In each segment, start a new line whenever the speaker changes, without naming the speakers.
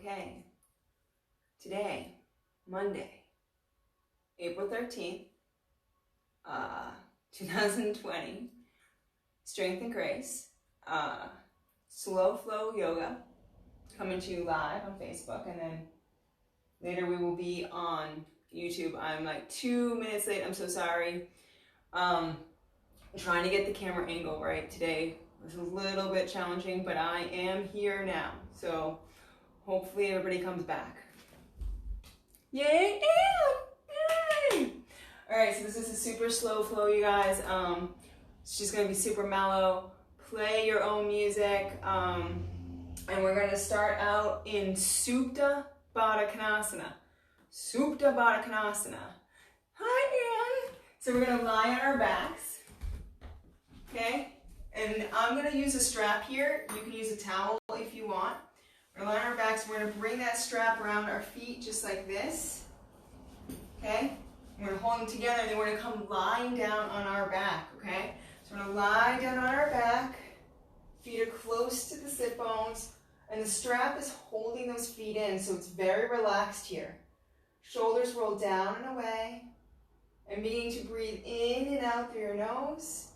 Okay, today, Monday, April 13th, 2020, Strength and Grace, Slow Flow Yoga, coming to you live on Facebook, and then later we will be on YouTube. I'm like 2 minutes late, I'm so sorry. I'm trying to get the camera angle right today. It was a little bit challenging, but I am here now, so hopefully everybody comes back. Yay! Yay! Alright, so this is a super slow flow, you guys. It's just going to be super mellow. Play your own music. And we're going to start out in Supta Baddha Konasana. Supta Baddha Konasana. Hi, Anne! So we're going to lie on our backs. Okay? And I'm going to use a strap here. You can use a towel if you want. We're lying on our backs. We're going to bring that strap around our feet just like this. Okay? We're going to hold them together, and then we're going to come lying down on our back. Okay? So we're going to lie down on our back. Feet are close to the sit bones, and the strap is holding those feet in, so it's very relaxed here. Shoulders roll down and away, and beginning to breathe in and out through your nose.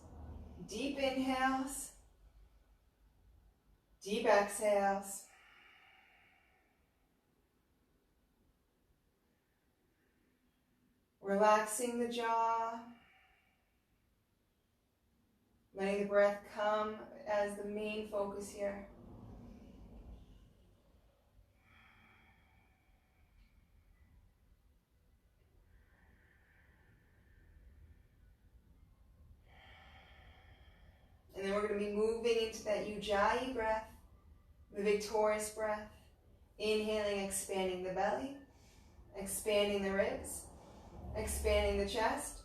Deep inhales, deep exhales. Relaxing the jaw, letting the breath come as the main focus here. And then we're going to be moving into that Ujjayi breath, the victorious breath. Inhaling, expanding the belly, expanding the ribs, expanding the chest.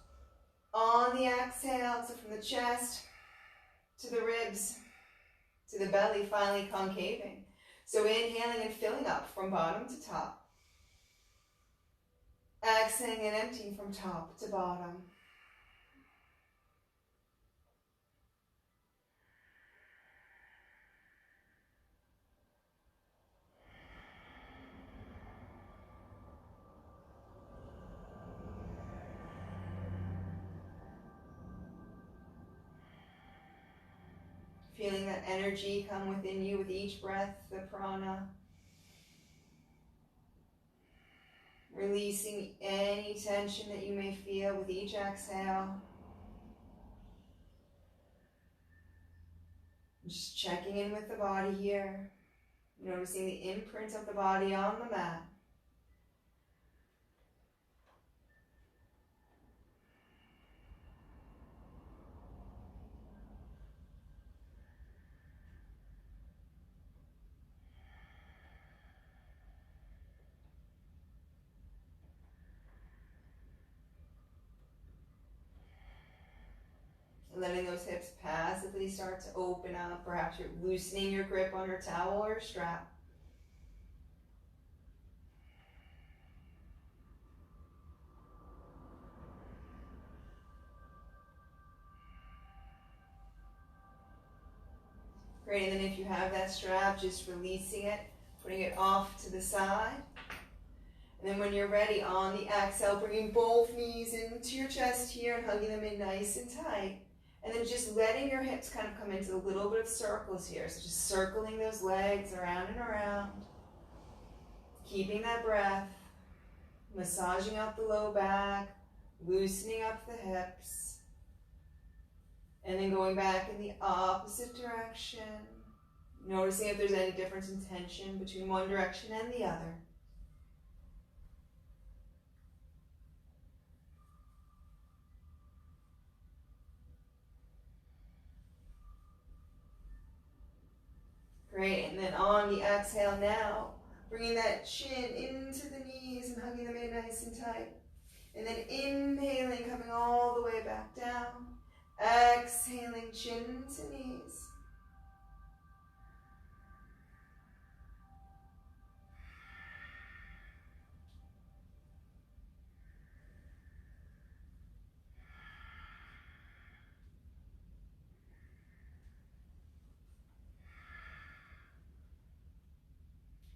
On the exhale, so from the chest to the ribs, to the belly, finally concaving. So inhaling and filling up from bottom to top. Exhaling and emptying from top to bottom. Feeling that energy come within you with each breath, the prana. Releasing any tension that you may feel with each exhale. Just checking in with the body here. Noticing the imprint of the body on the mat. Letting those hips passively start to open up. Perhaps you're loosening your grip on your towel or strap. Great, and then if you have that strap, just releasing it, putting it off to the side. And then when you're ready, on the exhale, bringing both knees into your chest here and hugging them in nice and tight. And then just letting your hips kind of come into a little bit of circles here. So just circling those legs around and around. Keeping that breath. Massaging out the low back. Loosening up the hips. And then going back in the opposite direction. Noticing if there's any difference in tension between one direction and the other. Great, and then on the exhale now, bringing that chin into the knees and hugging them in nice and tight. And then inhaling, coming all the way back down. Exhaling, chin to knees.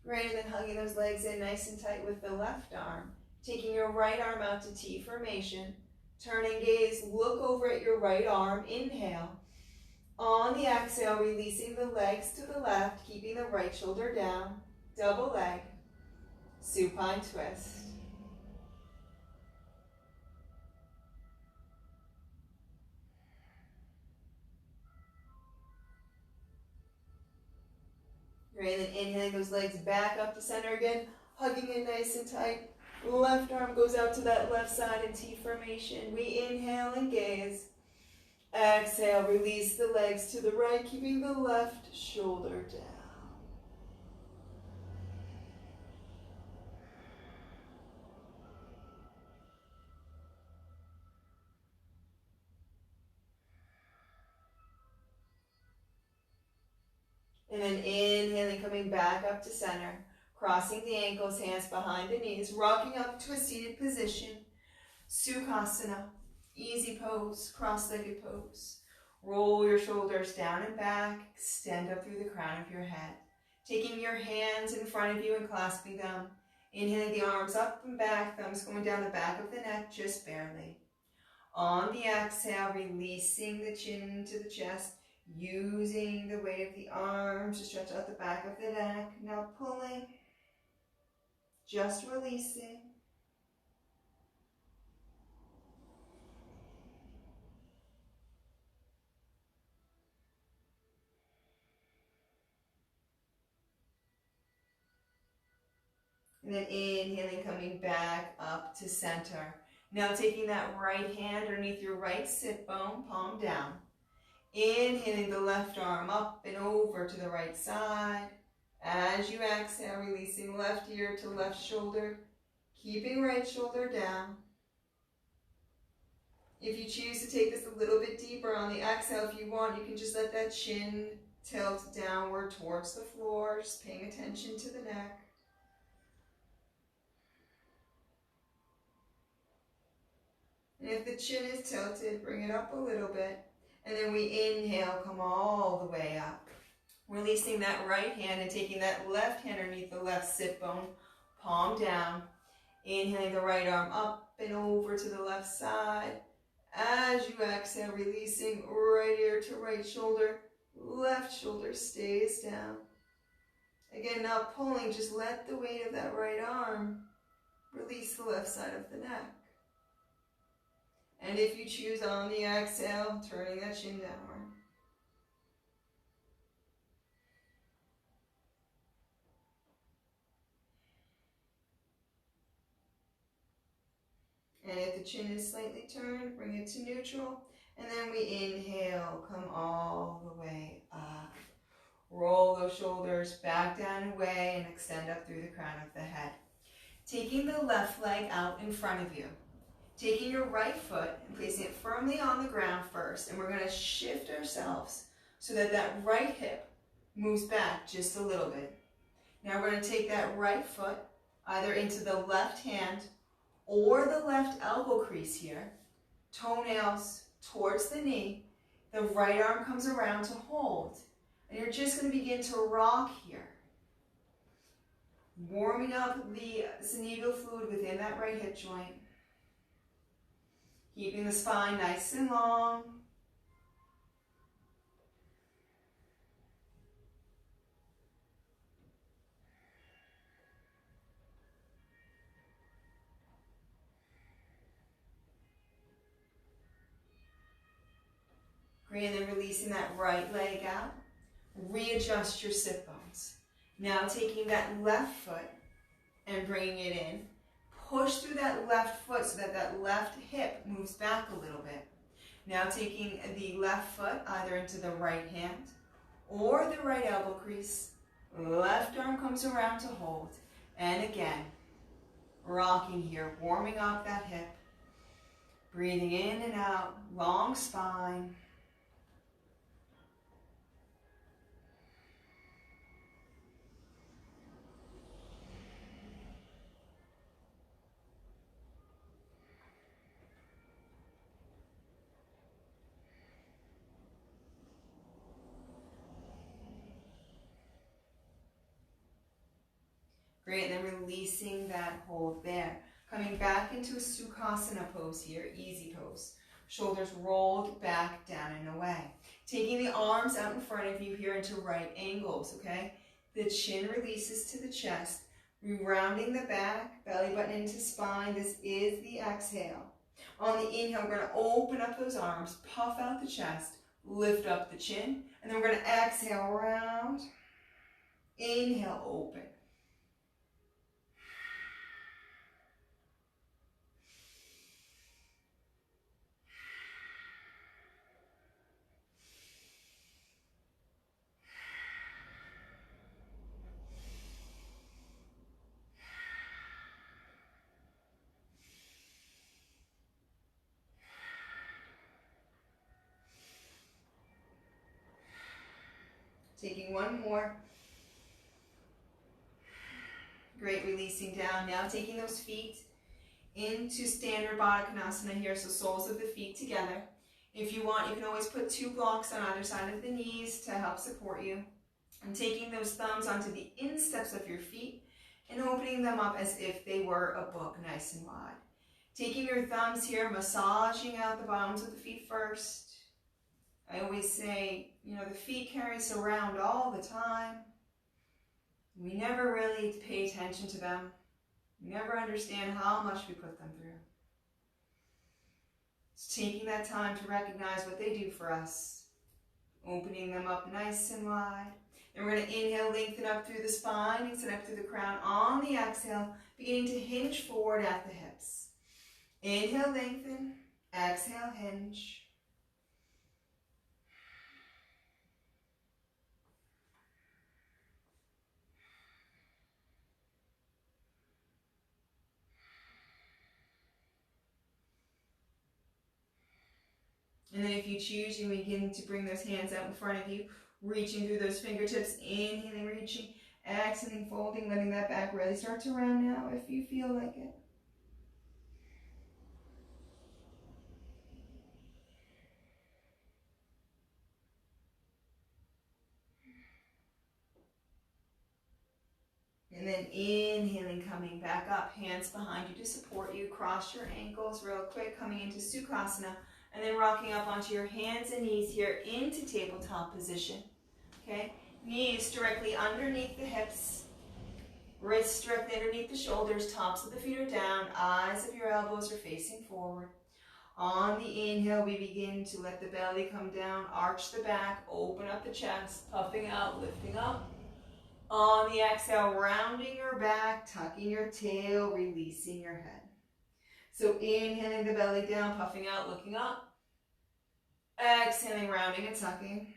Great, and then hugging those legs in nice and tight with the left arm. Taking your right arm out to T formation. Turning gaze, look over at your right arm. Inhale. On the exhale, releasing the legs to the left, keeping the right shoulder down. Double leg. Supine twist. Great, and then inhaling those legs back up to center again, hugging it nice and tight. Left arm goes out to that left side in T formation. We inhale and gaze. Exhale, release the legs to the right, keeping the left shoulder down. And then inhaling, coming back up to center. Crossing the ankles, hands behind the knees, rocking up to a seated position. Sukhasana, easy pose, cross-legged pose. Roll your shoulders down and back, extend up through the crown of your head. Taking your hands in front of you and clasping them. Inhaling the arms up and back, thumbs going down the back of the neck, just barely. On the exhale, releasing the chin to the chest, using the weight of the arms to stretch out the back of the neck. Now pulling, just releasing. And then inhaling, coming back up to center. Now taking that right hand underneath your right sit bone, palm down. Inhaling the left arm up and over to the right side. As you exhale, releasing left ear to left shoulder, keeping right shoulder down. If you choose to take this a little bit deeper on the exhale, if you want, you can just let that chin tilt downward towards the floor, just paying attention to the neck. And if the chin is tilted, bring it up a little bit. And then we inhale, come all the way up. Releasing that right hand and taking that left hand underneath the left sit bone, palm down. Inhaling the right arm up and over to the left side. As you exhale, releasing right ear to right shoulder, left shoulder stays down. Again, not pulling, just let the weight of that right arm release the left side of the neck. And if you choose on the exhale, turning that chin downward. And if the chin is slightly turned, bring it to neutral. And then we inhale, come all the way up. Roll those shoulders back down and away and extend up through the crown of the head. Taking the left leg out in front of you. Taking your right foot and placing it firmly on the ground first. And we're going to shift ourselves so that that right hip moves back just a little bit. Now we're going to take that right foot either into the left hand or the left elbow crease here. Toenails towards the knee. The right arm comes around to hold. And you're just going to begin to rock here. Warming up the synovial fluid within that right hip joint. Keeping the spine nice and long. Great, and then releasing that right leg out. Readjust your sit bones. Now taking that left foot and bringing it in. Push through that left foot so that that left hip moves back a little bit. Now taking the left foot either into the right hand or the right elbow crease. Left arm comes around to hold. And again, rocking here, warming up that hip. Breathing in and out, long spine. Great, and then releasing that hold there. Coming back into a Sukhasana pose here, easy pose. Shoulders rolled back, down and away. Taking the arms out in front of you here into right angles, okay? The chin releases to the chest, rounding the back, belly button into spine. This is the exhale. On the inhale, we're going to open up those arms, puff out the chest, lift up the chin, and then we're going to exhale, round. Inhale, open. Taking one more. Great, releasing down. Now taking those feet into standard Baddha Konasana here, so soles of the feet together. If you want, you can always put 2 blocks on either side of the knees to help support you. And taking those thumbs onto the insteps of your feet and opening them up as if they were a book, nice and wide. Taking your thumbs here, massaging out the bottoms of the feet first. I always say, the feet carry us around all the time. We never really pay attention to them. We never understand how much we put them through. It's taking that time to recognize what they do for us. Opening them up nice and wide. Then we're going to inhale, lengthen up through the spine, extend up through the crown. On the exhale, beginning to hinge forward at the hips. Inhale, lengthen. Exhale, hinge. And then if you choose, you begin to bring those hands out in front of you, reaching through those fingertips, inhaling, reaching, exhaling, folding, letting that back really start to round now if you feel like it. And then inhaling, coming back up, hands behind you to support you. Cross your ankles real quick, coming into Sukhasana, and then rocking up onto your hands and knees here into tabletop position. Okay, knees directly underneath the hips, wrists directly underneath the shoulders, tops of the feet are down, eyes of your elbows are facing forward. On the inhale, we begin to let the belly come down, arch the back, open up the chest, puffing out, lifting up. On the exhale, rounding your back, tucking your tail, releasing your head. So inhaling the belly down, puffing out, looking up. Exhaling, rounding and tucking.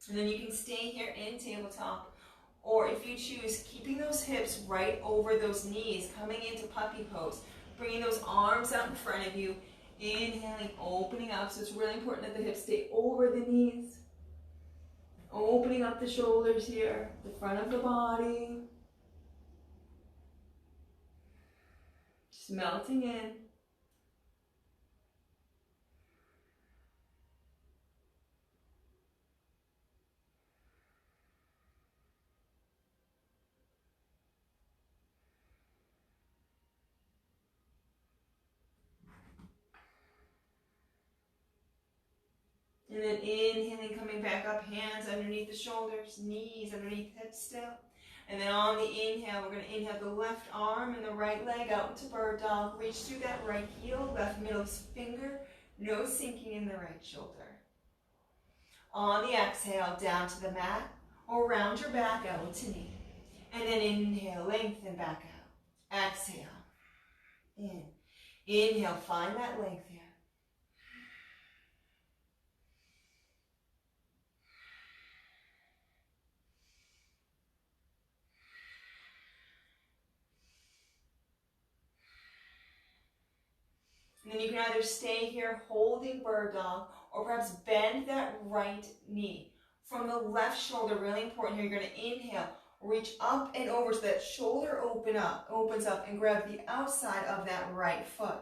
And then you can stay here in tabletop, or if you choose, keeping those hips right over those knees, coming into puppy pose, bringing those arms out in front of you, inhaling, opening up. So it's really important that the hips stay over the knees, opening up the shoulders here, the front of the body, just melting in. And then inhaling, coming back up, hands underneath the shoulders, knees underneath hips still. And then on the inhale, we're going to inhale the left arm and the right leg out into bird dog. Reach through that right heel, left middle finger, no sinking in the right shoulder. On the exhale, down to the mat or round your back, elbow to knee. And then inhale, lengthen back out. Exhale, in. Inhale, find that length here. And then you can either stay here holding bird dog, or perhaps bend that right knee. From the left shoulder, really important here, you're going to inhale, reach up and over so that shoulder opens up and grab the outside of that right foot.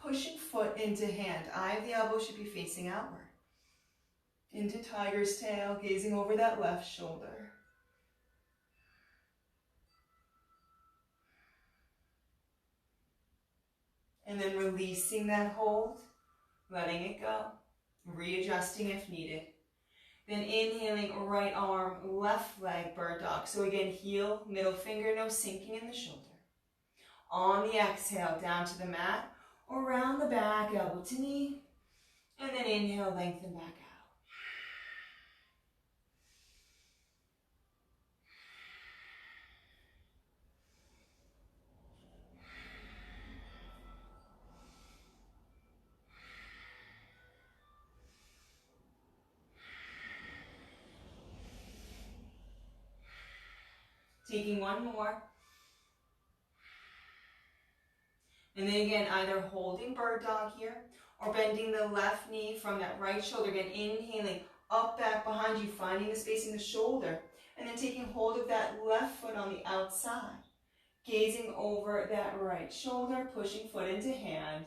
Pushing foot into hand. Eye of the elbow should be facing outward. Into tiger's tail, gazing over that left shoulder. And then releasing that hold, letting it go, readjusting if needed. Then inhaling, right arm, left leg, bird dog. So again, heel, middle finger, no sinking in the shoulder. On the exhale, down to the mat, around the back, elbow to knee. And then inhale, lengthen back out. Taking one more. And then again, either holding bird dog here or bending the left knee from that right shoulder. Again, inhaling up, back, behind you, finding the space in the shoulder. And then taking hold of that left foot on the outside. Gazing over that right shoulder, pushing foot into hand.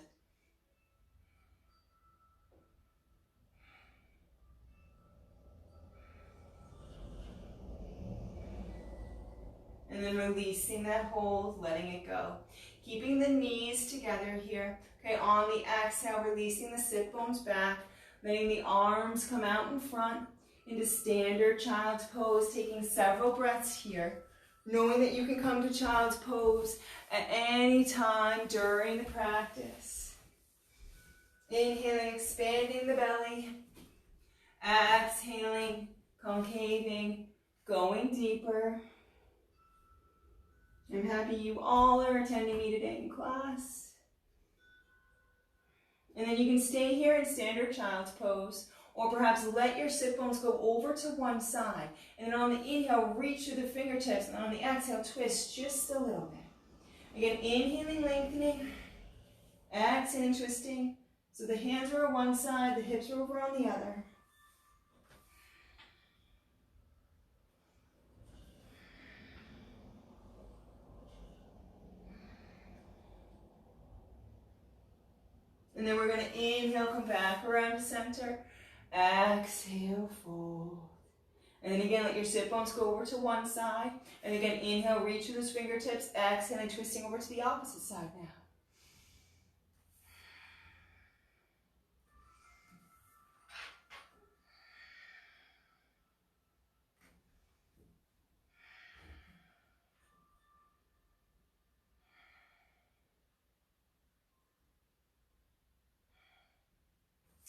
And then releasing that hold, letting it go. Keeping the knees together here. Okay, on the exhale, releasing the sit bones back, letting the arms come out in front into standard child's pose, taking several breaths here, knowing that you can come to child's pose at any time during the practice. Inhaling, expanding the belly. Exhaling, concaving, going deeper. I'm happy you all are attending me today in class. And then you can stay here in standard child's pose, or perhaps let your sit bones go over to one side. And then on the inhale, reach through the fingertips, and on the exhale, twist just a little bit. Again, inhaling, lengthening, exhaling, twisting. So the hands are on one side, the hips are over on the other. And then we're going to inhale, come back around to center. Exhale, fold. And then again, let your sit bones go over to one side. And again, inhale, reach through those fingertips. Exhale, and twisting over to the opposite side now.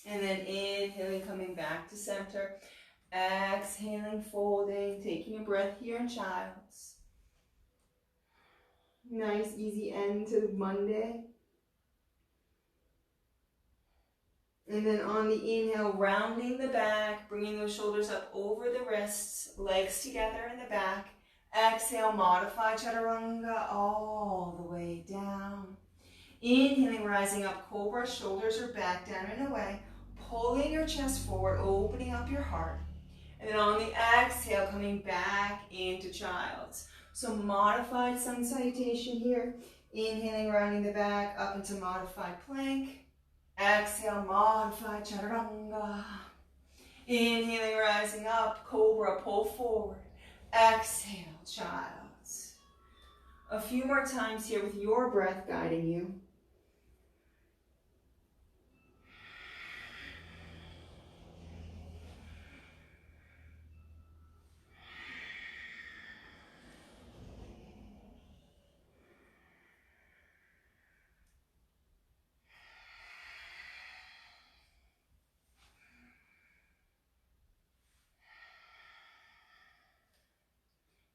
And then inhaling, coming back to center. Exhaling, folding, taking a breath here in child's. Nice, easy end to Monday. And then on the inhale, rounding the back, bringing those shoulders up over the wrists, legs together in the back. Exhale, modify chaturanga all the way down. Inhaling, rising up, cobra, shoulders are back, down and away. Pulling your chest forward, opening up your heart. And then on the exhale, coming back into child's. So modified sun salutation here. Inhaling, rounding the back, up into modified plank. Exhale, modified chaturanga. Inhaling, rising up, cobra, pull forward. Exhale, child's. A few more times here with your breath guiding you.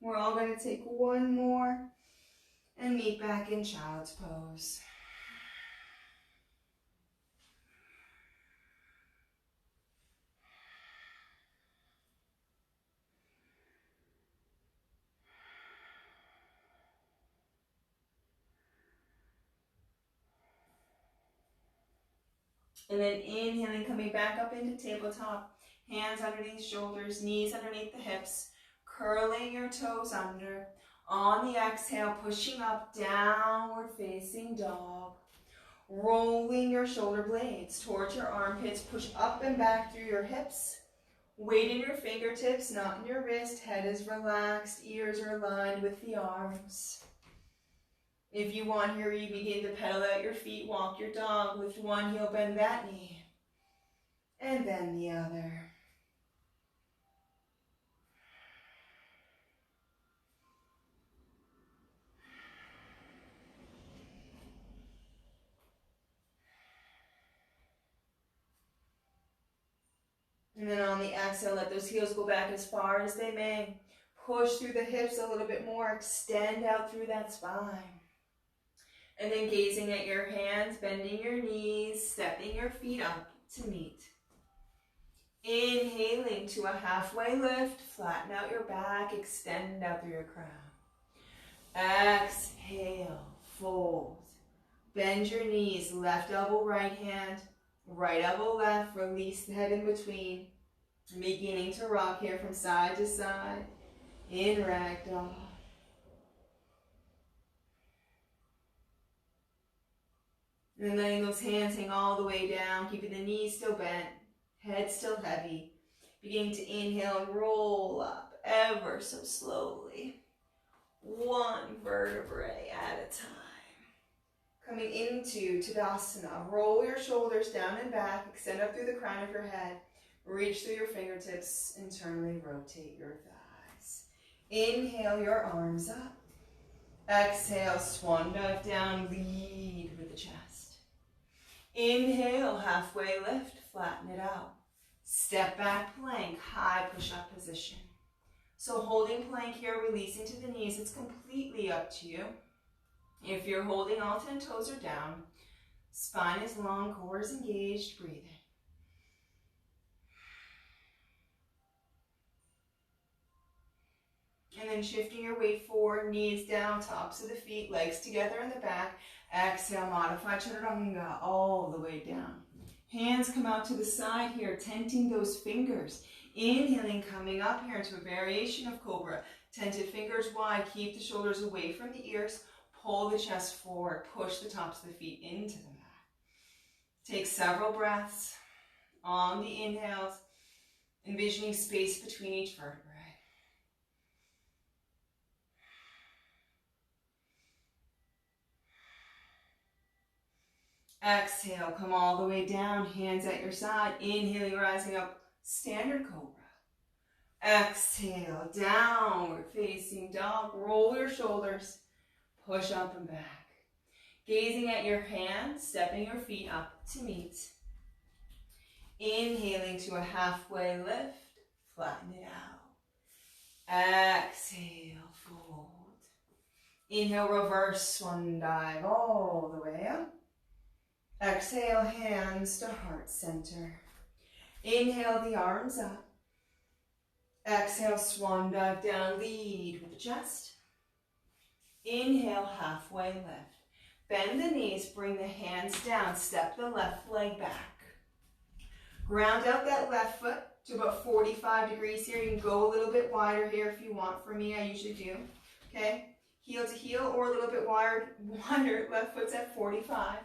We're all going to take one more and meet back in child's pose. And then inhaling, coming back up into tabletop. Hands underneath shoulders, knees underneath the hips. Curling your toes under. On the exhale, pushing up, downward facing dog. Rolling your shoulder blades towards your armpits. Push up and back through your hips. Weight in your fingertips, not in your wrist. Head is relaxed. Ears are aligned with the arms. If you want here, you begin to pedal out your feet. Walk your dog. Lift one heel, bend that knee. And then the other. And then on the exhale, let those heels go back as far as they may. Push through the hips a little bit more. Extend out through that spine. And then gazing at your hands, bending your knees, stepping your feet up to meet. Inhaling to a halfway lift. Flatten out your back. Extend out through your crown. Exhale. Fold. Bend your knees. Left elbow, right hand. Right elbow left, release the head in between. Beginning to rock here from side to side in ragdoll. And then letting those hands hang all the way down, keeping the knees still bent, head still heavy. Beginning to inhale and roll up ever so slowly. One vertebrae at a time. Coming into Tadasana, roll your shoulders down and back, extend up through the crown of your head, reach through your fingertips, internally rotate your thighs. Inhale your arms up. Exhale, swan dive down, lead with the chest. Inhale, halfway lift, flatten it out. Step back plank, high push-up position. So holding plank here, releasing to the knees, it's completely up to you. If you're holding, all 10 toes are down. Spine is long, core is engaged. Breathe in. And then shifting your weight forward, knees down, tops of the feet, legs together in the back. Exhale, modified chaturanga all the way down. Hands come out to the side here, tenting those fingers. Inhaling, coming up here into a variation of cobra. Tented fingers wide, keep the shoulders away from the ears. Pull the chest forward, push the tops of the feet into the mat. Take several breaths on the inhales, envisioning space between each vertebrae. Exhale, come all the way down, hands at your side. Inhaling, rising up, standard cobra. Exhale, downward facing dog. Roll your shoulders. Push up and back. Gazing at your hands, stepping your feet up to meet. Inhaling to a halfway lift, flatten it out. Exhale, fold. Inhale, reverse swan dive all the way up. Exhale, hands to heart center. Inhale, the arms up. Exhale, swan dive down, lead with the chest. Inhale, halfway lift. Bend the knees, bring the hands down, step the left leg back. Ground out that left foot to about 45 degrees here. You can go a little bit wider here if you want. For me, I usually do. Okay? Heel to heel or a little bit wider. Left foot's at 45.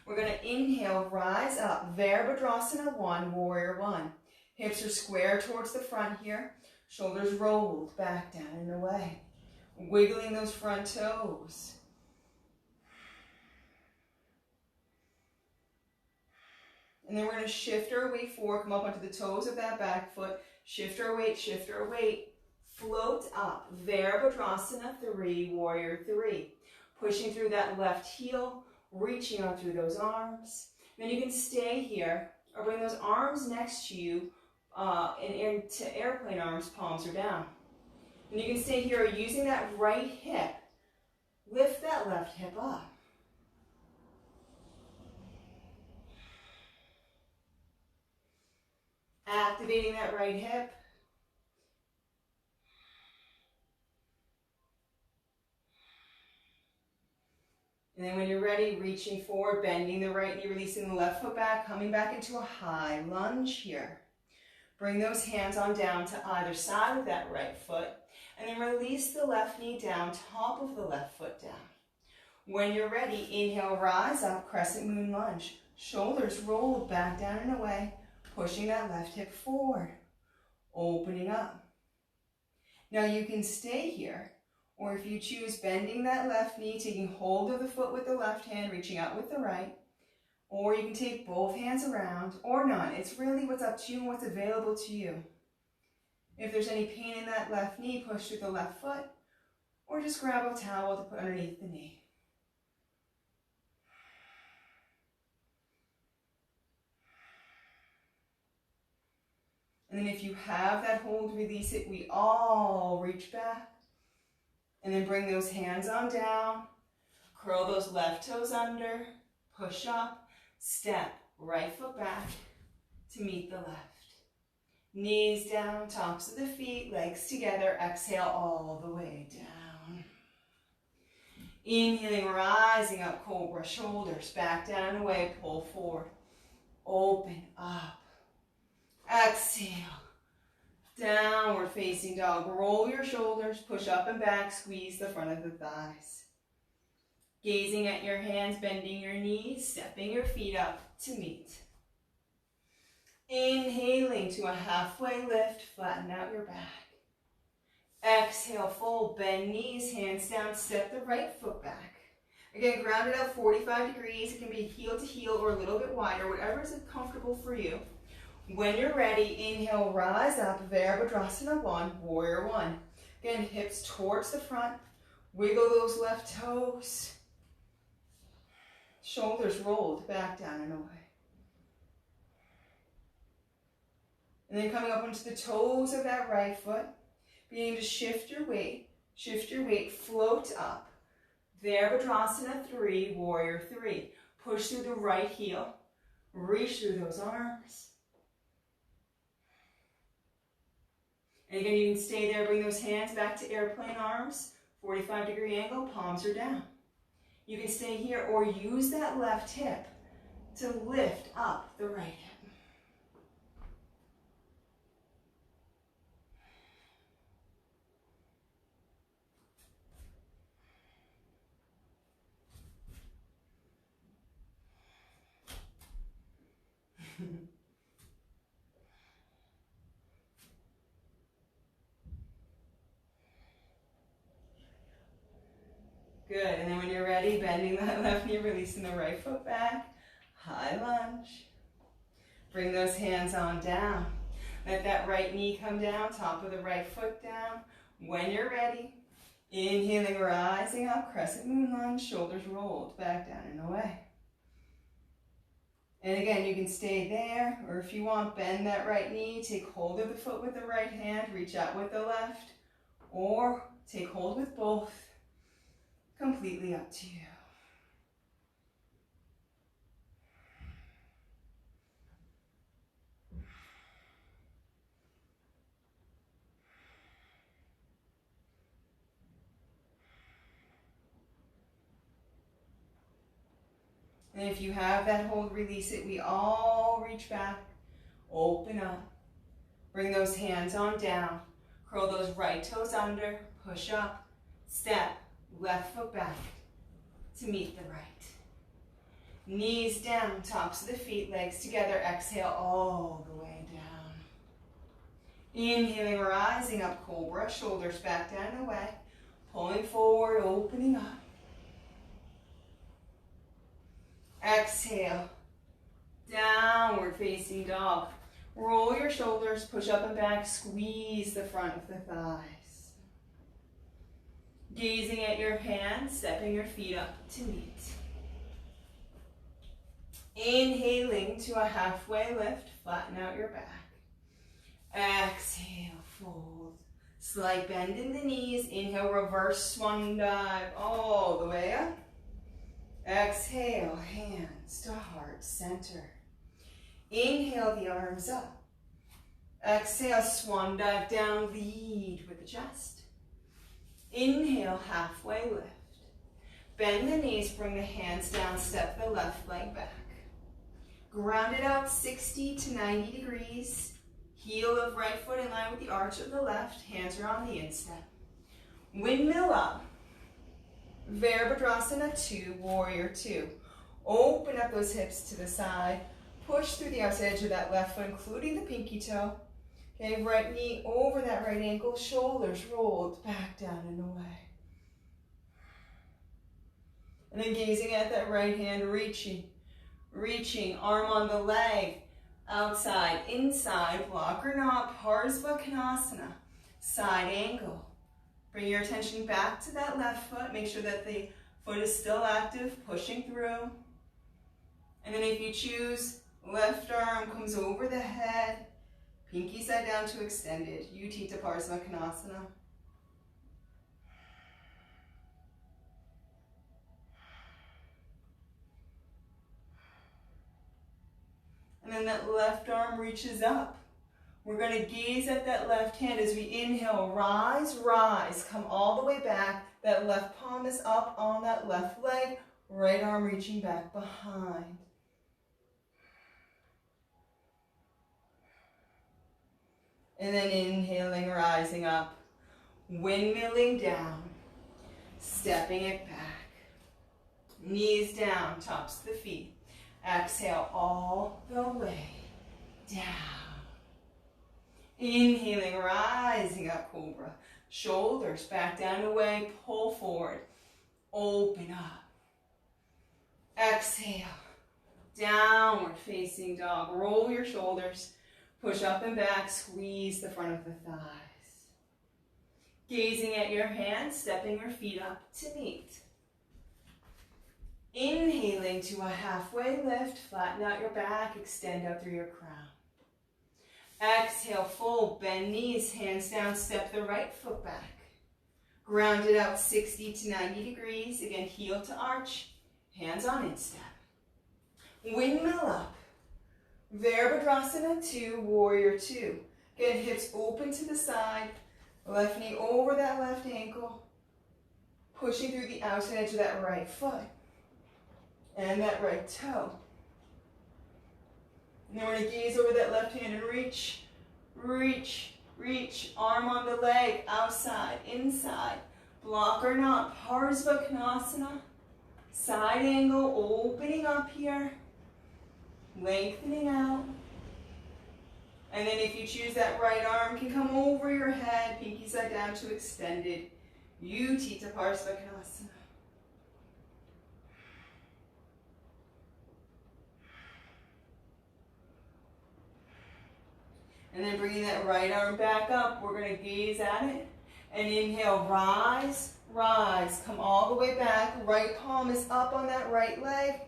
We're going to inhale, rise up. Virabhadrasana 1, warrior 1. Hips are square towards the front here. Shoulders rolled back, down and away. Wiggling those front toes. And then we're going to shift our weight forward, come up onto the toes of that back foot. Shift our weight. Float up. Virabhadrasana 3, warrior 3. Pushing through that left heel, reaching out through those arms. Then you can stay here or bring those arms next to you into airplane arms, palms are down. And you can stay here using that right hip. Lift that left hip up. Activating that right hip. And then when you're ready, reaching forward, bending the right knee, releasing the left foot back, coming back into a high lunge here. Bring those hands on down to either side of that right foot, and then release the left knee down, top of the left foot down. When you're ready, inhale, rise up, crescent moon lunge. Shoulders rolled back down and away, pushing that left hip forward, opening up. Now you can stay here, or if you choose, bending that left knee, taking hold of the foot with the left hand, reaching out with the right, or you can take both hands around, or not. It's really what's up to you and what's available to you. If there's any pain in that left knee, push through the left foot, or just grab a towel to put underneath the knee. And then if you have that hold, release it. We all reach back. And then bring those hands on down. Curl those left toes under. Push up. Step right foot back to meet the left. Knees down, tops of the feet, legs together. Exhale all the way down. Inhaling, rising up, cobra, shoulders back down and away. Pull forward. Open up. Exhale, downward facing dog. Roll your shoulders, push up and back, squeeze the front of the thighs. Gazing at your hands, bending your knees, stepping your feet up to meet. Inhaling to a halfway lift, flatten out your back. Exhale, fold, bend knees, hands down, step the right foot back. Again, ground it out 45 degrees. It can be heel to heel or a little bit wider, whatever is comfortable for you. When you're ready, inhale, rise up, Virabhadrasana 1, Warrior 1. Again, hips towards the front, wiggle those left toes. Shoulders rolled back down and away. And then coming up onto the toes of that right foot, beginning to shift your weight, float up. Virabhadrasana 3, Warrior 3. Push through the right heel, reach through those arms. And again, you can stay there, bring those hands back to airplane arms, 45-degree angle, palms are down. You can stay here or use that left hip to lift up the right hip. Good, and then when you're ready, bending that left knee, releasing the right foot back, high lunge. Bring those hands on down. Let that right knee come down, top of the right foot down. When you're ready, inhaling, rising up, crescent moon lunge, shoulders rolled back down and away. And again, you can stay there, or if you want, bend that right knee, take hold of the foot with the right hand, reach out with the left, or take hold with both. Completely up to you. And if you have that hold, release it. We all reach back, open up. Bring those hands on down. Curl those right toes under, push up, step. Left foot back to meet the right. Knees down, tops of the feet, legs together. Exhale all the way down. Inhaling, rising up, cobra, shoulders back down and away. Pulling forward, opening up. Exhale, downward facing dog. Roll your shoulders, push up and back, squeeze the front of the thighs. Gazing at your hands, stepping your feet up to meet. Inhaling to a halfway lift, flatten out your back. Exhale, fold. Slight bend in the knees. Inhale, reverse swan dive all the way up. Exhale, hands to heart center. Inhale the arms up. Exhale, swan dive down, lead with the chest. Inhale, halfway lift. Bend the knees, bring the hands down, step the left leg back. Ground it out 60 to 90 degrees. Heel of right foot in line with the arch of the left. Hands are on the instep. Windmill up. Virabhadrasana 2, Warrior 2. Open up those hips to the side. Push through the outside edge of that left foot, including the pinky toe. Okay, right knee over that right ankle, shoulders rolled back down and away. And then gazing at that right hand, reaching, arm on the leg, outside, inside, block or not, Parsva Konasana, side angle. Bring your attention back to that left foot. Make sure that the foot is still active, pushing through. And then if you choose, left arm comes over the head, pinky side down to extended, Utthita Parsva Konasana. And then that left arm reaches up. We're going to gaze at that left hand as we inhale, rise, rise, come all the way back. That left palm is up on that left leg, right arm reaching back behind. And then inhaling, rising up, windmilling down, stepping it back. Knees down, tops of the feet. Exhale all the way down. Inhaling, rising up, cobra. Shoulders back down and away, pull forward. Open up. Exhale. Downward facing dog. Roll your shoulders. Push up and back. Squeeze the front of the thighs. Gazing at your hands, stepping your feet up to meet. Inhaling to a halfway lift, flatten out your back, extend out through your crown. Exhale, fold, bend knees, hands down, step the right foot back. Ground it out 60 to 90 degrees. Again, heel to arch, hands on instep. Windmill up. Virabhadrasana 2, Warrior 2. Again, hips open to the side, left knee over that left ankle, pushing through the outside edge of that right foot. And that right toe. And then we're going to gaze over that left hand and reach, reach, reach. Arm on the leg, outside, inside. Block or not, Parsva Konasana. Side angle, opening up here. Lengthening out. And then if you choose, that right arm can come over your head, pinky side down to extended. Utthita Parsva Konasana. And then bringing that right arm back up, we're going to gaze at it. And inhale, rise, rise. Come all the way back. Right palm is up on that right leg.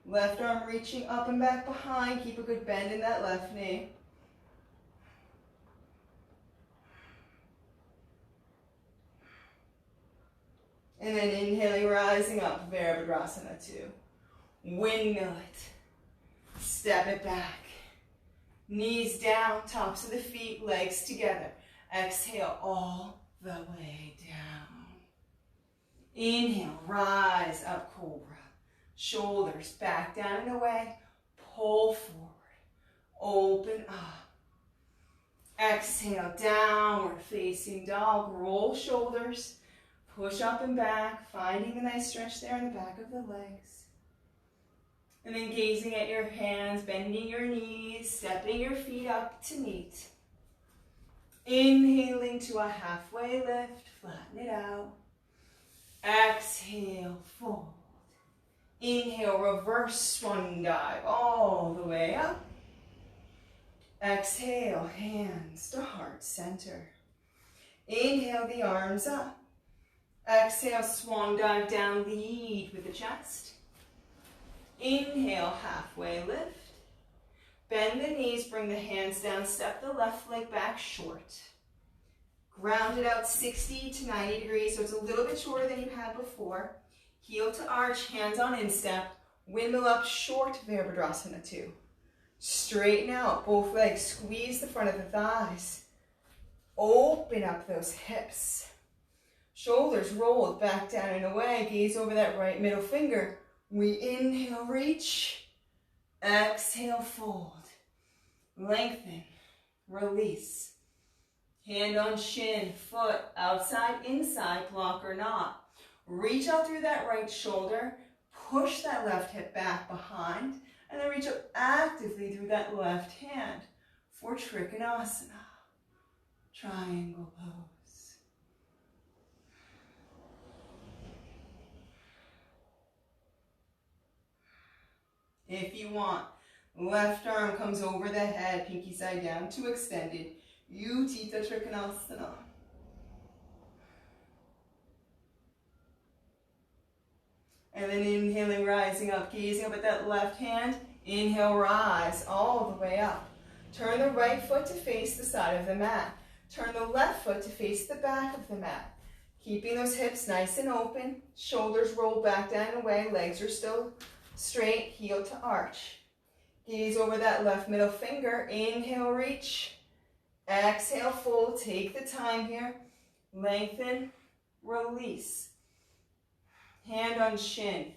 Left arm reaching up and back behind. Keep a good bend in that left knee. And then inhaling, rising up, Virabhadrasana 2. Windmill it. Step it back. Knees down, tops of the feet, legs together. Exhale all the way down. Inhale, rise up, cobra. Shoulders back down and away. Pull forward. Open up. Exhale, downward facing dog. Roll shoulders. Push up and back, finding a nice stretch there in the back of the legs. And then gazing at your hands, bending your knees, stepping your feet up to meet. Inhaling to a halfway lift, flatten it out. Exhale, fold. Inhale, reverse swan dive all the way up. Exhale, hands to heart center. Inhale, the arms up. Exhale, swan dive down, lead with the chest. Inhale, halfway lift. Bend the knees, bring the hands down, step the left leg back short. Ground it out 60 to 90 degrees, so it's a little bit shorter than you had before. Heel to arch, hands on instep. Windmill up, short, Virabhadrasana 2. Straighten out, both legs, squeeze the front of the thighs. Open up those hips. Shoulders rolled back down and away. Gaze over that right middle finger. We inhale, reach. Exhale, fold. Lengthen, release. Hand on shin, foot outside, inside, block or not. Reach out through that right shoulder. Push that left hip back behind. And then reach up actively through that left hand for Trikonasana. Triangle pose. If you want, left arm comes over the head, pinky side down to extended. Utthita Trikonasana. And then inhaling, rising up, gazing up at that left hand. Inhale, rise all the way up. Turn the right foot to face the side of the mat. Turn the left foot to face the back of the mat. Keeping those hips nice and open. Shoulders roll back down and away. Legs are still straight, heel to arch. Gaze over that left middle finger. Inhale, reach. Exhale, fold. Take the time here. Lengthen, release. Hand on shin,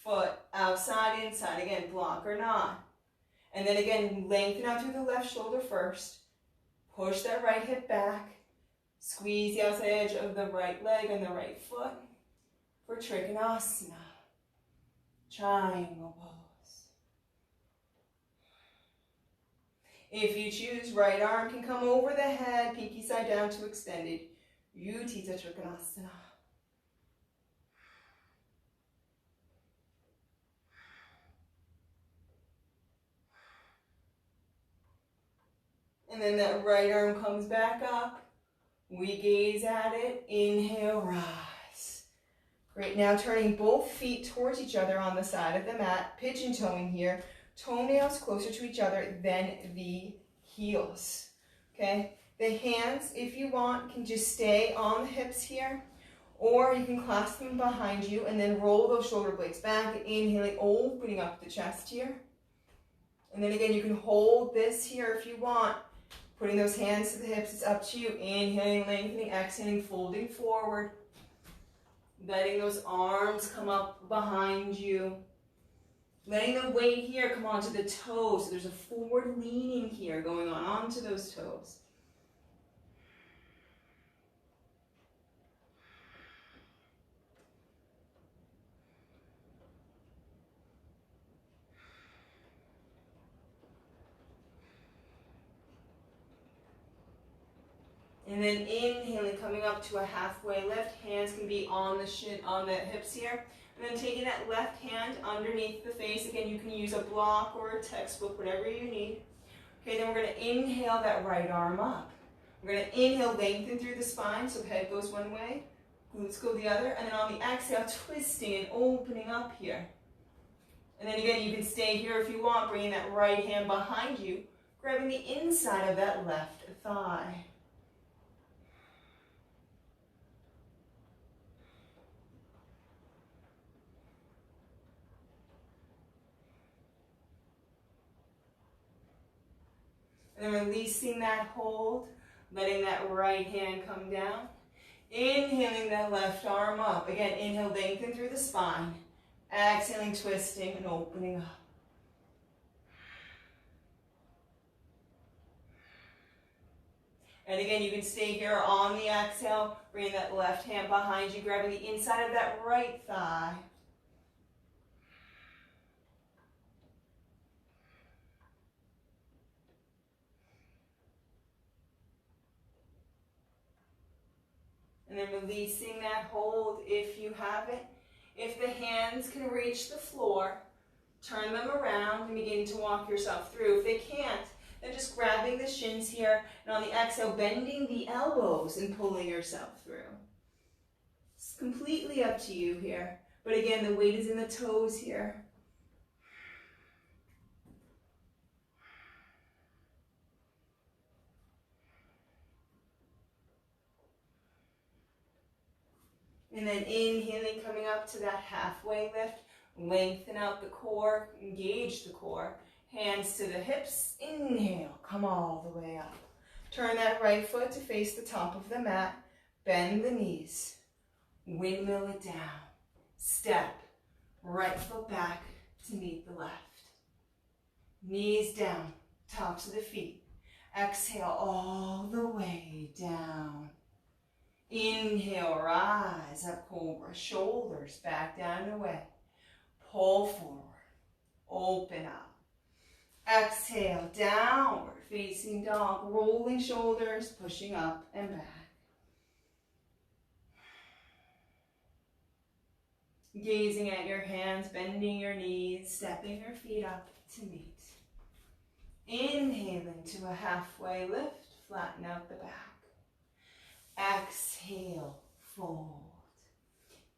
foot outside, inside. Again, block or not. And then again, lengthen out through the left shoulder first. Push that right hip back. Squeeze the outside edge of the right leg and the right foot for Trikonasana. Triangle pose. If you choose, right arm can come over the head, pinky side down to extended. Utthita Trikonasana. And then that right arm comes back up. We gaze at it. Inhale, rise. Great. Now turning both feet towards each other on the side of the mat. Pigeon toeing here. Toenails closer to each other than the heels. Okay. The hands, if you want, can just stay on the hips here. Or you can clasp them behind you and then roll those shoulder blades back. Inhaling, opening up the chest here. And then again, you can hold this here if you want. Putting those hands to the hips, it's up to you. Inhaling, lengthening, exhaling, folding forward. Letting those arms come up behind you. Letting the weight here come onto the toes. So there's a forward leaning here going on onto those toes. And then inhaling, coming up to a halfway lift. Hands can be on the shin, on the hips here. And then taking that left hand underneath the face. Again, you can use a block or a textbook, whatever you need. Okay, then we're going to inhale that right arm up. We're going to inhale, lengthen through the spine, so head goes one way, glutes go the other. And then on the exhale, twisting and opening up here. And then again, you can stay here if you want, bringing that right hand behind you, grabbing the inside of that left thigh. And then releasing that hold, letting that right hand come down. Inhaling that left arm up. Again, inhale, lengthen through the spine. Exhaling, twisting and opening up. And again, you can stay here on the exhale, bringing that left hand behind you, grabbing the inside of that right thigh. And then releasing that hold if you have it. If the hands can reach the floor, turn them around and begin to walk yourself through. If they can't, then just grabbing the shins here, and on the exhale, bending the elbows and pulling yourself through. It's completely up to you here. But again, the weight is in the toes here. And then inhaling, coming up to that halfway lift. Lengthen out the core, engage the core. Hands to the hips, inhale, come all the way up. Turn that right foot to face the top of the mat. Bend the knees. Windmill it down. Step, right foot back to meet the left. Knees down, tops of the feet. Exhale all the way down. Inhale, rise up, cobra. Shoulders back down and away. Pull forward, open up. Exhale, downward facing dog. Rolling shoulders, pushing up and back. Gazing at your hands, bending your knees, stepping your feet up to meet. Inhaling to a halfway lift, flatten out the back. Exhale, fold.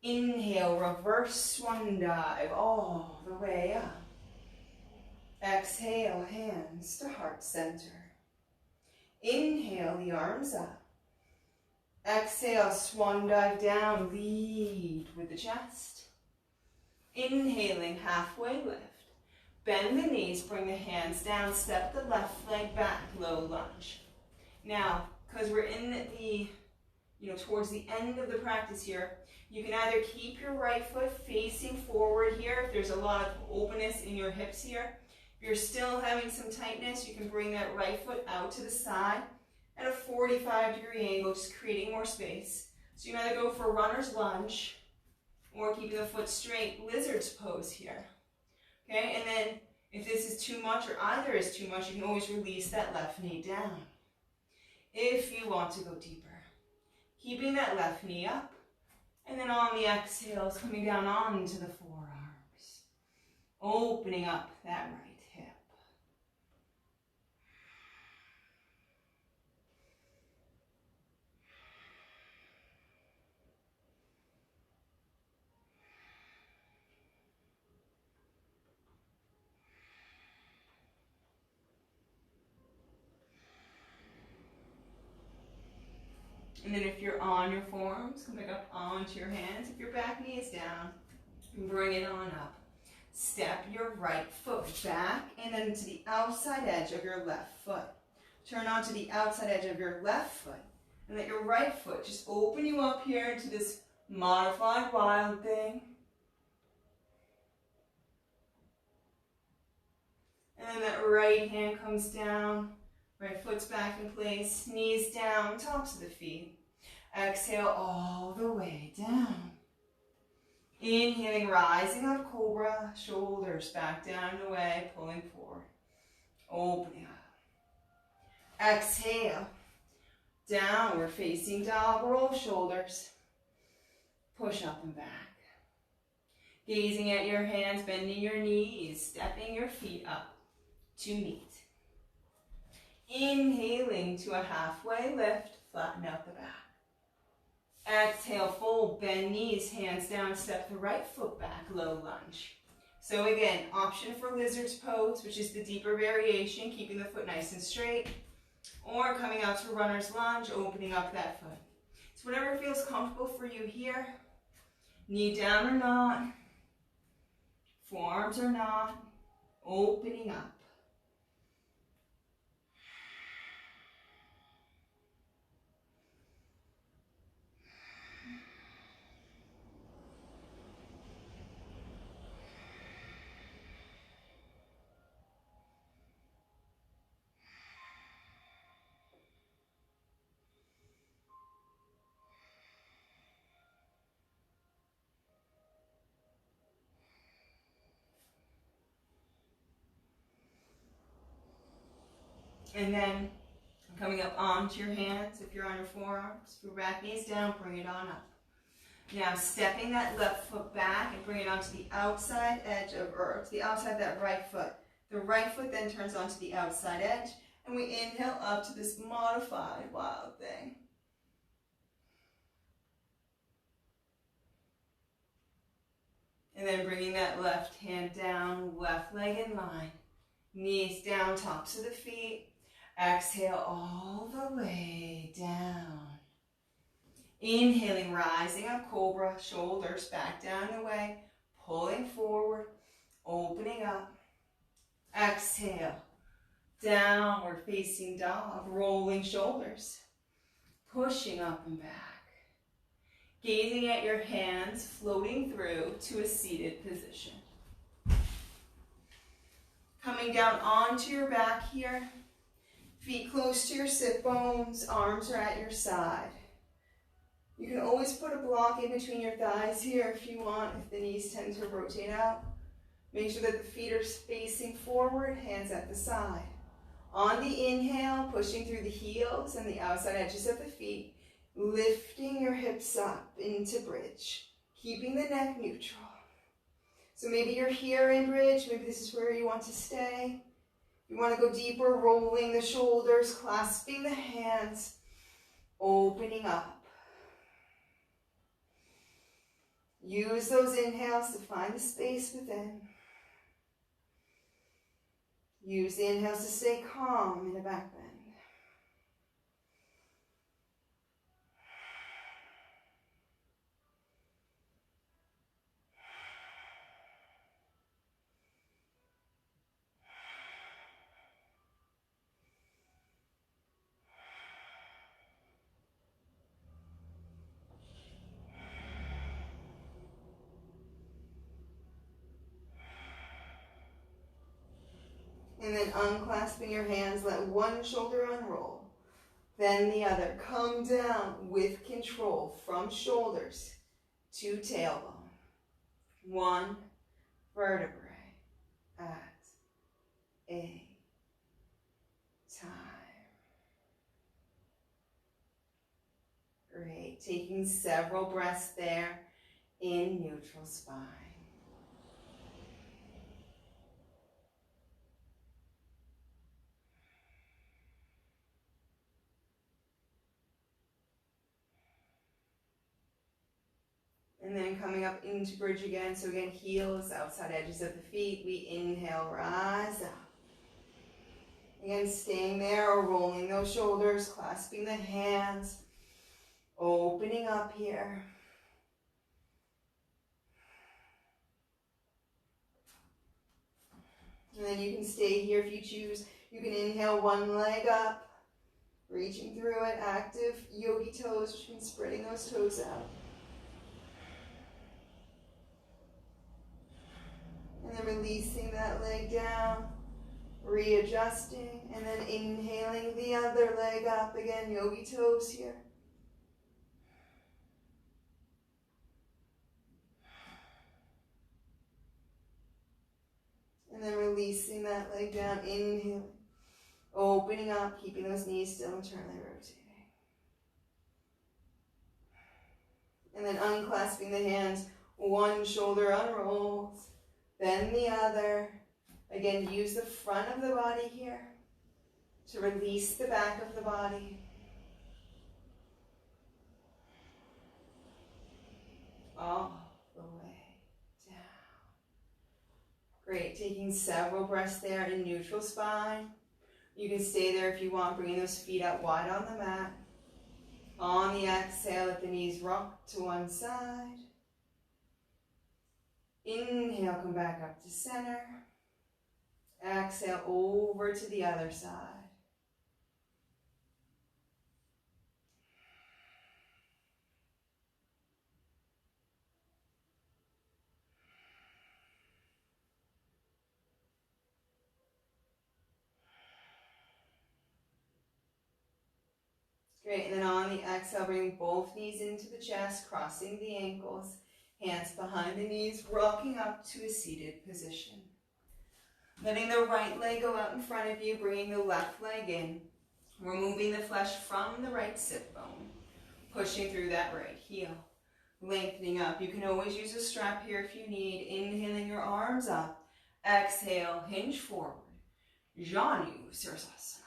Inhale, reverse swan dive all the way up. Exhale, hands to heart center. Inhale, the arms up. Exhale, swan dive down, lead with the chest. Inhaling, halfway lift. Bend the knees, bring the hands down, step the left leg back, low lunge. Now, because we're in the, towards the end of the practice here, you can either keep your right foot facing forward here, if there's a lot of openness in your hips here. If you're still having some tightness, you can bring that right foot out to the side at a 45-degree angle, just creating more space. So you can either go for a runner's lunge, or keeping the foot straight, lizard's pose here. Okay, and then if this is too much or either is too much, you can always release that left knee down. If you want to go deeper, keeping that left knee up, and then on the exhales, coming down onto the forearms, opening up that right hip. And then if you're on your forearms, come back up onto your hands. If your back knee is down, bring it on up. Step your right foot back and then to the outside edge of your left foot. Turn onto the outside edge of your left foot and let your right foot just open you up here into this modified wild thing. And then that right hand comes down, right foot's back in place, knees down, tops of the feet. Exhale all the way down. Inhaling, rising up, cobra, shoulders back down and away, pulling forward, opening up. Exhale, downward facing dog, roll shoulders, push up and back. Gazing at your hands, bending your knees, stepping your feet up to meet. Inhaling to a halfway lift, flatten out the back. Exhale, fold, bend knees, hands down, step the right foot back, low lunge. So again, option for lizard's pose, which is the deeper variation, keeping the foot nice and straight, or coming out to runner's lunge, opening up that foot. So whatever feels comfortable for you here, knee down or not, forearms or not, opening up. And then coming up onto your hands, if you're on your forearms, if your back knee's down, bring it on up. Now stepping that left foot back and bring it onto the outside edge of, or to the outside of that right foot. The right foot then turns onto the outside edge, and we inhale up to this modified wild thing. And then bringing that left hand down, left leg in line, knees down, tops of the feet. Exhale all the way down. Inhaling, rising up, cobra, shoulders back down and away, pulling forward, opening up. Exhale, downward facing dog, rolling shoulders, pushing up and back. Gazing at your hands, floating through to a seated position. Coming down onto your back here. Feet close to your sit bones, arms are at your side. You can always put a block in between your thighs here if you want, if the knees tend to rotate out. Make sure that the feet are facing forward, hands at the side. On the inhale, pushing through the heels and the outside edges of the feet, lifting your hips up into bridge, keeping the neck neutral. So maybe you're here in bridge, maybe this is where you want to stay. You want to go deeper, rolling the shoulders, clasping the hands, opening up. Use those inhales to find the space within. Use the inhales to stay calm in a back bend. And then unclasping your hands, let one shoulder unroll, then the other. Come down with control from shoulders to tailbone. One vertebrae at a time. Great. Taking several breaths there in neutral spine. And then coming up into bridge again. So again, heels, outside edges of the feet. We inhale, rise up. Again, staying there or rolling those shoulders, clasping the hands, opening up here. And then you can stay here if you choose. You can inhale one leg up, reaching through it, active yogi toes, which means spreading those toes out. And then releasing that leg down, readjusting, and then inhaling the other leg up again, yogi toes here. And then releasing that leg down, inhaling, opening up, keeping those knees still, internally rotating. And then unclasping the hands, one shoulder unrolls, then the other. Again, use the front of the body here to release the back of the body. All the way down. Great, taking several breaths there in neutral spine. You can stay there if you want, bringing those feet out wide on the mat. On the exhale, let the knees rock to one side. Inhale, come back up to center. Exhale, over to the other side. Great, and then on the exhale, bring both knees into the chest, crossing the ankles, hands behind the knees, rocking up to a seated position. Letting the right leg go out in front of you, bringing the left leg in, removing the flesh from the right sit bone, pushing through that right heel, lengthening up. You can always use a strap here if you need. Inhaling your arms up, exhale, hinge forward, Janu Sirsasana.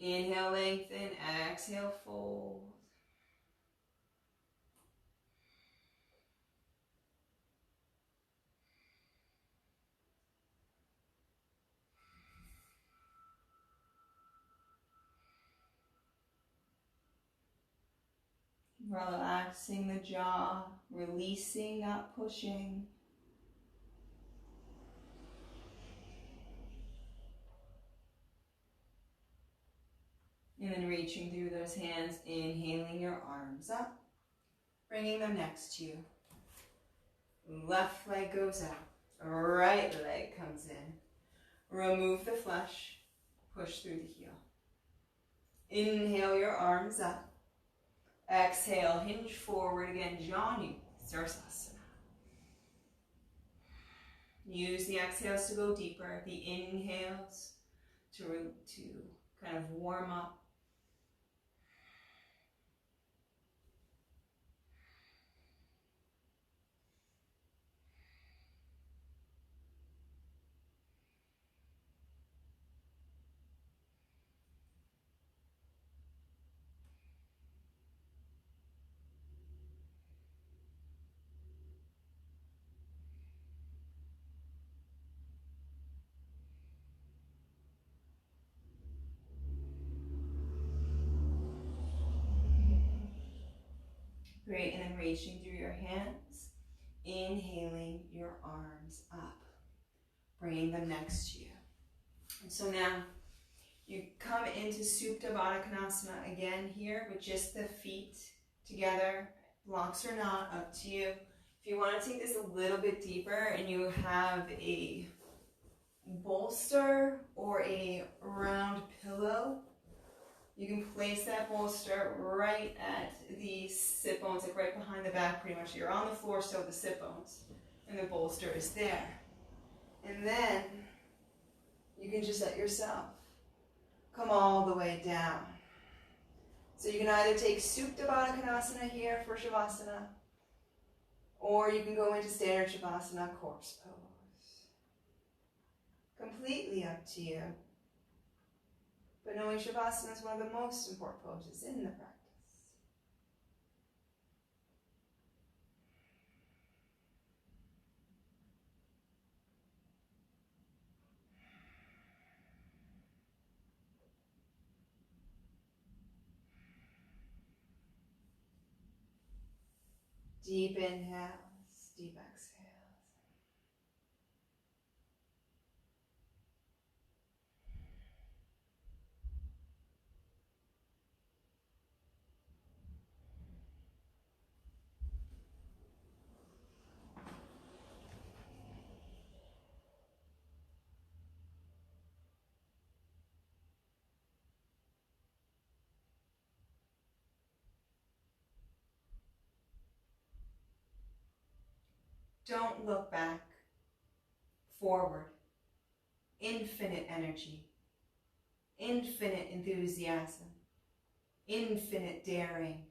Inhale, lengthen, exhale, fold. Relaxing the jaw, releasing, not pushing. And then reaching through those hands, inhaling your arms up. Bringing them next to you. Left leg goes out. Right leg comes in. Remove the flesh. Push through the heel. Inhale your arms up. Exhale, hinge forward again. Janu, Sirsasana. Use the exhales to go deeper. The inhales to kind of warm up. Great, and then reaching through your hands, inhaling your arms up, bringing them next to you. And so now you come into Supta Baddha Konasana again here with just the feet together, blocks or not, up to you. If you want to take this a little bit deeper and you have a bolster or a round pillow, you can place that bolster right at the sit bones, like right behind the back pretty much. You're on the floor still with the sit bones, and the bolster is there. And then you can just let yourself come all the way down. So you can either take Supta Baddha Konasana here for Shavasana, or you can go into Standard Shavasana, corpse pose. Completely up to you. But knowing Shavasana is one of the most important poses in the practice. Deep inhales, deep exhales. Don't look back, forward. Infinite energy, infinite enthusiasm, infinite daring,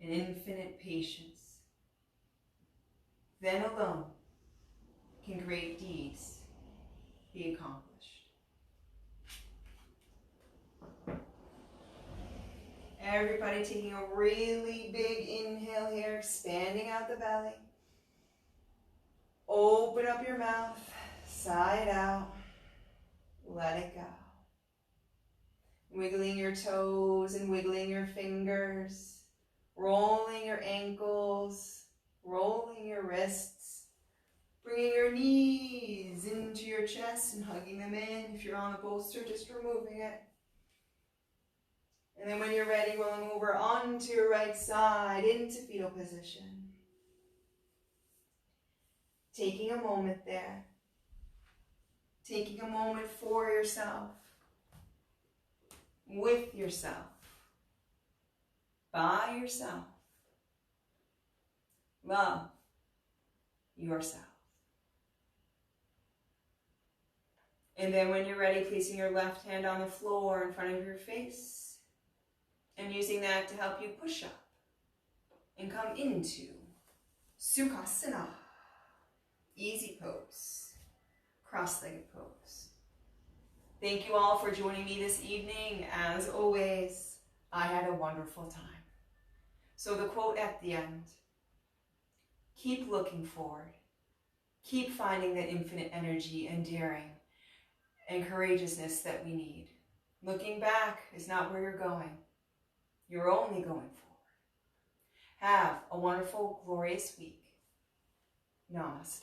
and infinite patience. Then alone can great deeds be accomplished. Everybody taking a really big inhale here, expanding out the belly. Open up your mouth, side out, let it go. Wiggling your toes and wiggling your fingers, rolling your ankles, rolling your wrists, bringing your knees into your chest and hugging them in. If you're on a bolster, just removing it. And then when you're ready, rolling over onto your right side into fetal position. Taking a moment there. Taking a moment for yourself. With yourself. By yourself. Love yourself. And then when you're ready, placing your left hand on the floor in front of your face and using that to help you push up and come into Sukhasana. Easy pose, cross-legged pose. Thank you all for joining me this evening. As always, I had a wonderful time. So the quote at the end, keep looking forward. Keep finding that infinite energy and daring and courageousness that we need. Looking back is not where you're going. You're only going forward. Have a wonderful, glorious week. Namaste.